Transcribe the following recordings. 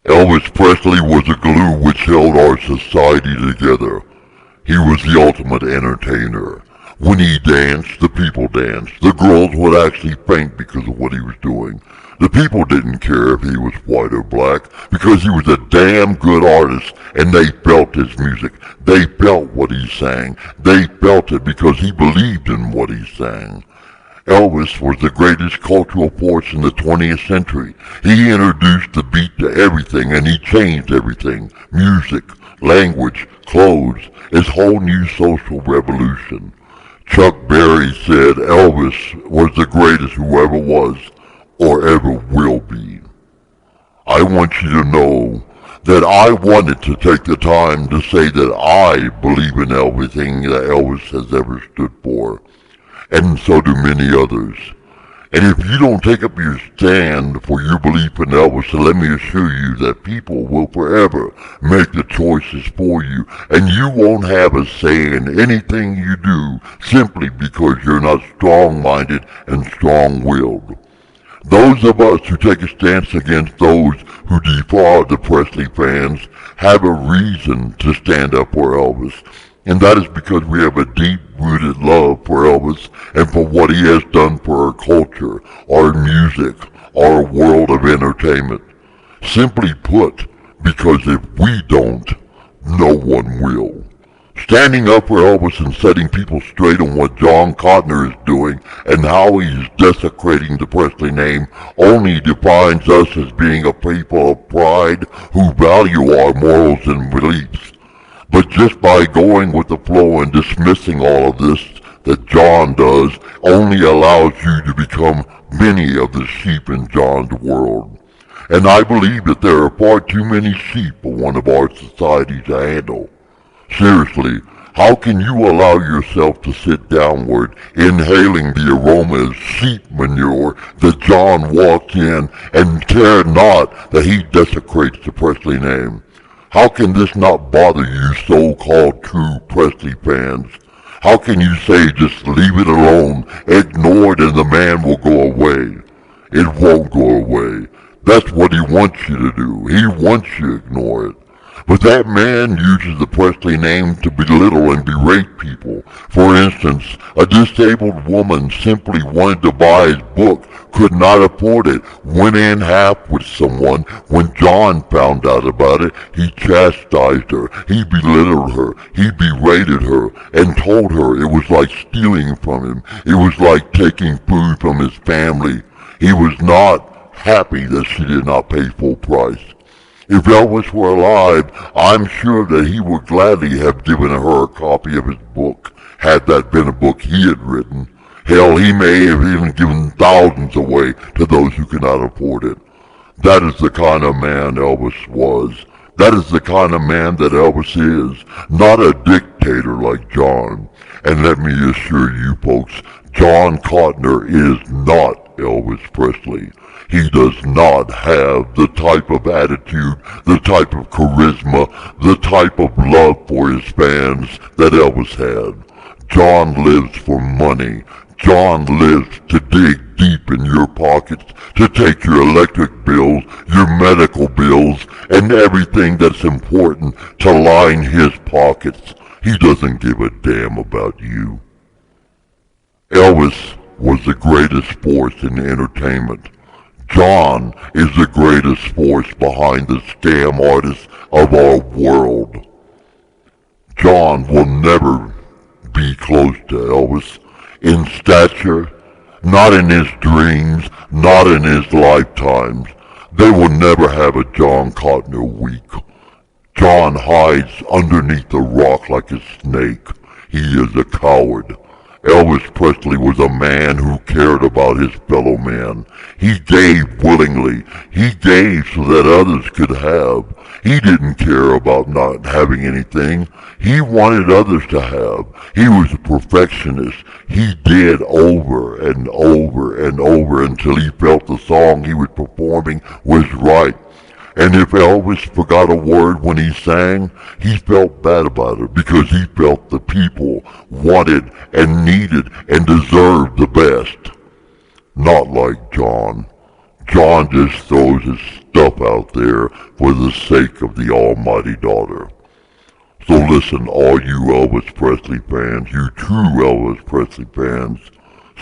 Elvis Presley was the glue which held our society together. He was the ultimate entertainer. When he danced, the people danced. The girls would actually faint because of what he was doing. The people didn't care if he was white or black because he was a damn good artist and they felt his music. They felt what he sang. They felt it because he believed in what he sang. Elvis was the greatest cultural force in the 20th century. He introduced the beat to everything and he changed everything. Music, language, clothes, his whole new social revolution. Chuck Berry said Elvis was the greatest who ever was or ever will be. I want you to know that I wanted to take the time to say that I believe in everything that Elvis has ever stood for, and so do many others. And if you don't take up your stand for your belief in Elvis, then let me assure you that people will forever make the choices for you, and you won't have a say in anything you do simply because you're not strong-minded and strong-willed. Those of us who take a stance against those who defraud the Presley fans have a reason to stand up for Elvis. And that is because we have a deep-rooted love for Elvis and for what he has done for our culture, our music, our world of entertainment. Simply put, because if we don't, no one will. Standing up for Elvis and setting people straight on what Jon Cotner is doing and how he is desecrating the Presley name only defines us as being a people of pride who value our morals and beliefs. But just by going with the flow and dismissing all of this that John does only allows you to become many of the sheep in John's world. And I believe that there are far too many sheep for one of our society to handle. Seriously, how can you allow yourself to sit downward, inhaling the aroma of sheep manure that John walks in and care not that he desecrates the Presley name? How can this not bother you so-called true Presley fans? How can you say just leave it alone, ignore it and the man will go away? It won't go away. That's what he wants you to do. He wants you to ignore it. But that man uses the Presley name to belittle and berate people. For instance, a disabled woman simply wanted to buy his book, could not afford it, went in half with someone. When John found out about it, he chastised her, he belittled her, he berated her, and told her it was like stealing from him. It was like taking food from his family. He was not happy that she did not pay full price. If Elvis were alive, I'm sure that he would gladly have given her a copy of his book, had that been a book he had written. Hell, he may have even given thousands away to those who cannot afford it. That is the kind of man Elvis was. That is the kind of man that Elvis is, not a dictator like John. And let me assure you folks, Jon Cotner is not Elvis Presley. He does not have the type of attitude, the type of charisma, the type of love for his fans that Elvis had. John lives for money. John lives to dig deep in your pockets, to take your electric bills, your medical bills, and everything that's important to line his pockets. He doesn't give a damn about you. Elvis was the greatest force in entertainment. John is the greatest force behind the scam artists of our world. John will never be close to Elvis in stature, not in his dreams, not in his lifetimes. They will never have a Jon Cotner week. John hides underneath the rock like a snake. He is a coward. Elvis Presley was a man who cared about his fellow man. He gave willingly. He gave so that others could have. He didn't care about not having anything. He wanted others to have. He was a perfectionist. He did over and over and over until he felt the song he was performing was right. And if Elvis forgot a word when he sang, he felt bad about it because he felt the people wanted and needed and deserved the best. Not like John. John just throws his stuff out there for the sake of the almighty daughter. So listen, all you Elvis Presley fans, you true Elvis Presley fans,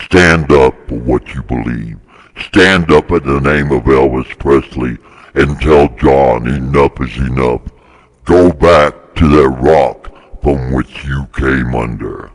stand up for what you believe. Stand up in the name of Elvis Presley and tell John enough is enough. Go back to that rock from which you came under.